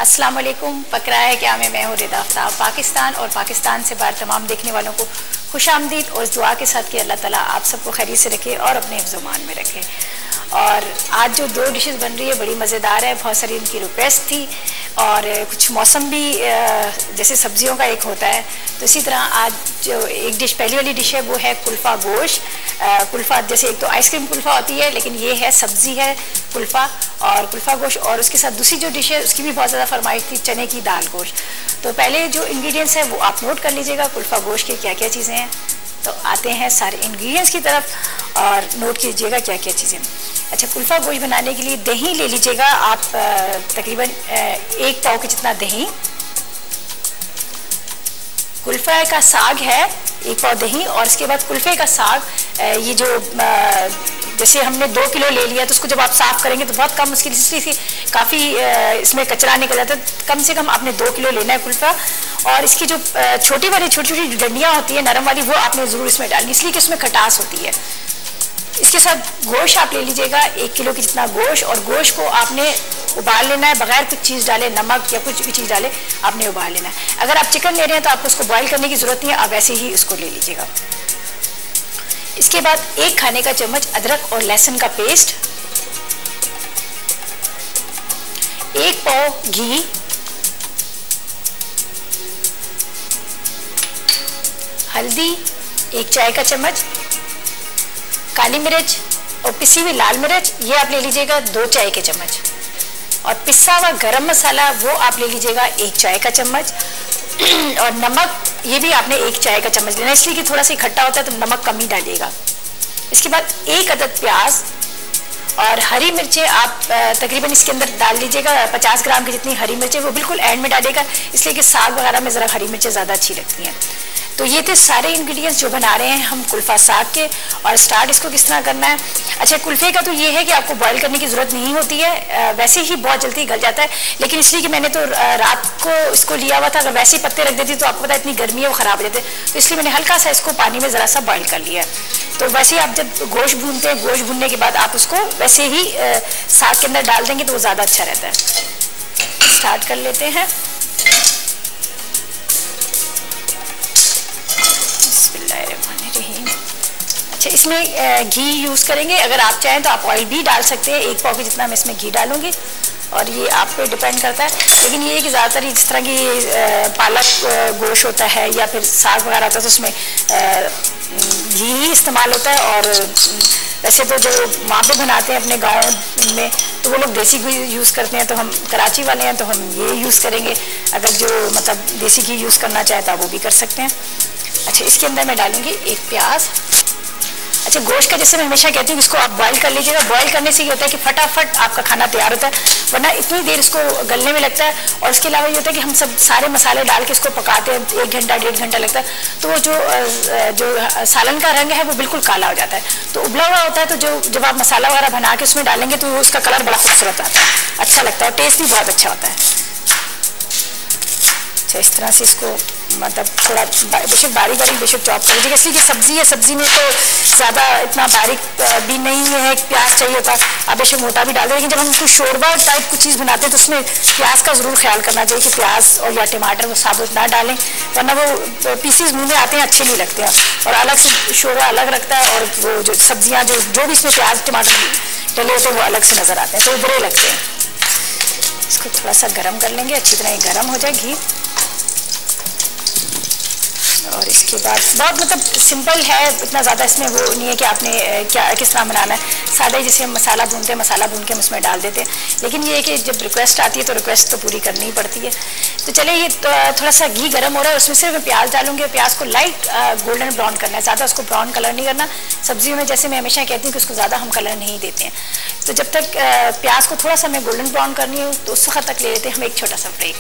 अस्सलाम वालेकुम। पकड़ा है क्या में मैं हूँ रिदा आफ्ताब। पाकिस्तान और पाकिस्तान से बाहर तमाम देखने वालों को खुशामदीद और दुआ के साथ कि अल्लाह ताला आप सबको खैरियत से रखे और अपने हिफ्ज़-ओ-मान में रखे। और आज जो दो डिशेस बन रही है बड़ी मज़ेदार है, बहुत सारी इनकी रिक्वेस्ट थी और कुछ मौसम भी जैसे सब्जियों का एक होता है, तो इसी तरह आज जो एक डिश पहली वाली डिश है वो है कुल्फ़ा गोश्त। कुल्फ़ा जैसे एक तो आइसक्रीम कुल्फ़ा होती है, लेकिन ये है सब्ज़ी है कुल्फ़ा और कुल्फ़ा गोश्त। और उसके साथ दूसरी जो डिश है उसकी भी बहुत ज़्यादा फरमाइश थी, चने की दाल गोश्त। तो पहले जो इंग्रेडिएंट्स हैं वो आप नोट कर लीजिएगा, कुल्फ़ा गोश्त के क्या क्या चीज़ें हैं। तो आते हैं सारे इंग्रेडिएंट्स की तरफ और नोट कीजिएगा क्या क्या चीज़ें। अच्छा, कुल्फ़ा गोश्त बनाने के लिए दही ले लीजिएगा आप, तकरीबन 1 पाव के जितना दही। कुल्फ़ा का साग है 1 पाव दही। और इसके बाद कुल्फ़े का साग, ये जो जैसे हमने 2 किलो ले लिया तो उसको जब आप साफ़ करेंगे तो बहुत कम मुश्किल से काफ़ी इसमें कचरा निकल जाता है। कम से कम आपने 2 किलो लेना है कुल्फ़ा। और इसकी जो छोटी छोटी डंडियाँ होती है नरम वाली, वो आपने ज़रूर इसमें डालनी, इसलिए कि उसमें खटास होती है। इसके साथ गोश्त आप ले लीजिएगा 1 किलो के जितना गोश्त, और गोश्त को आपने उबाल लेना है बगैर कुछ चीज़ डाले, नमक या कुछ भी चीज़ डाले आपने उबाल लेना है। अगर आप चिकन ले रहे हैं तो आपको उसको बॉईल करने की ज़रूरत नहीं है, आप ऐसे ही इसको ले लीजिएगा। इसके बाद 1 खाने का चम्मच अदरक और लहसुन का पेस्ट, 1 पाव घी, हल्दी 1 चाय का चम्मच, काली मिर्च और पिसी हुई लाल मिर्च ये आप ले लीजिएगा 2 चाय के चम्मच, और पिसा हुआ गरम मसाला वो आप ले लीजिएगा 1 चाय का चम्मच, और नमक ये भी आपने 1 चाय का चम्मच लेना, इसलिए कि थोड़ा सा इकट्ठा होता है तो नमक कम ही डालिएगा। इसके बाद 1 अदद प्याज और हरी मिर्चें आप तकरीबन इसके अंदर डाल लीजिएगा 50 ग्राम की जितनी हरी मिर्चें, वो बिल्कुल एंड में डालिएगा, इसलिए कि साग वगैरह में ज़रा हरी मिर्चें ज़्यादा अच्छी लगती हैं। तो ये थे सारे इंग्रेडिएंट्स जो बना रहे हैं हम कुल्फ़ा साग के। और स्टार्ट इसको किस तरह करना है। अच्छा, कुल्फ़े का तो ये है कि आपको बॉईल करने की ज़रूरत नहीं होती है, वैसे ही बहुत जल्दी गल जाता है। लेकिन इसलिए कि मैंने तो रात को इसको लिया हुआ था, अगर वैसे ही पत्ते रख देती तो आपको पता है इतनी गर्मी है वो ख़राब हो जाते, तो इसलिए मैंने हल्का सा इसको पानी में ज़रा सा बॉईल कर लिया है। तो वैसे ही आप जब गोश्त भूनते हैं, गोश्त भूनने के बाद आप उसको वैसे ही साग के अंदर डाल देंगे तो वो ज़्यादा अच्छा रहता है। स्टार्ट कर लेते हैं। अच्छा, इसमें घी यूज़ करेंगे, अगर आप चाहें तो आप ऑयल भी डाल सकते हैं। 1 पाव के जितना मैं इसमें घी डालूंगी और ये आप पे डिपेंड करता है। लेकिन ये कि ज़्यादातर जिस तरह की पालक गोश्त होता है या फिर साग वगैरह होता है तो उसमें घी ही इस्तेमाल होता है। और वैसे तो जो वहाँ पे बनाते हैं अपने गाँव में तो वो लोग देसी घी यूज़ करते हैं, तो हम कराची वाले हैं तो हम ये यूज़ करेंगे। अगर जो मतलब देसी घी यूज़ करना चाहे तो आप वो भी कर सकते हैं। अच्छा, इसके अंदर मैं डालूंगी 1 प्याज। अच्छा, गोश्त का जैसे मैं हमेशा कहती हूँ इसको आप बॉईल कर लीजिएगा। बॉईल करने से ये होता है कि फटाफट आपका खाना तैयार होता है, वरना इतनी देर इसको गलने में लगता है। और इसके अलावा ये होता है कि हम सब सारे मसाले डाल के इसको पकाते हैं, 1 घंटा 1.5 घंटा लगता है, तो वो जो सालन का रंग है वो बिल्कुल काला हो जाता है। तो उबला हुआ होता है तो जब आप मसाला वगैरह बना के उसमें डालेंगे तो उसका कलर बड़ा खूबसूरत आता है, अच्छा लगता है और टेस्ट भी बहुत अच्छा होता है। अच्छा, इस तरह से इसको मतलब थोड़ा बेशक बारीक बेशक चॉप कर लीजिएगा, इसलिए कि सब्जी है, सब्जी में तो ज़्यादा इतना बारीक भी नहीं है, प्याज चाहिए होता है, आप बेशक मोटा भी डाल दें। लेकिन जब हम कुछ शोरबा टाइप कुछ चीज़ बनाते हैं तो उसमें प्याज का ज़रूर ख्याल करना चाहिए कि प्याज और या टमाटर वो साबुत ना डालें, वरना वो पीसीज मुँह में आते हैं, अच्छे नहीं लगते हैं और अलग से शोरबा अलग रखता है। और वो जो सब्जियाँ जो भी इसमें प्याज टमाटर डले होते हैं वो अलग से नज़र आते हैं, तो वो बुरे लगते हैं। इसको थोड़ा सा गर्म कर लेंगे, अच्छी तरह गर्म हो जाए घी। और इसके बाद बहुत मतलब सिंपल है, इतना ज़्यादा इसमें वो नहीं है कि आपने क्या किस तरह बनाना है। सादा ही जैसे हम मसाला भूनते हैं, मसाला भून के हम उसमें डाल देते हैं। लेकिन ये है कि जब रिक्वेस्ट आती है तो रिक्वेस्ट तो पूरी करनी ही पड़ती है। तो चले, ये थोड़ा सा घी गर्म हो रहा है, उसमें सिर्फ मैं प्याज डालूंगी। प्याज को लाइट गोल्डन ब्राउन करना है, ज़्यादा उसको ब्राउन कलर नहीं करना। सब्जियों में जैसे मैं हमेशा कहती हूँ कि उसको ज़्यादा हम कलर नहीं देते हैं। तो जब तक प्याज को थोड़ा सा मैं गोल्डन ब्राउन करनी हो तो उस वक्त तक ले लेते हैं हम एक छोटा सा ब्रेक।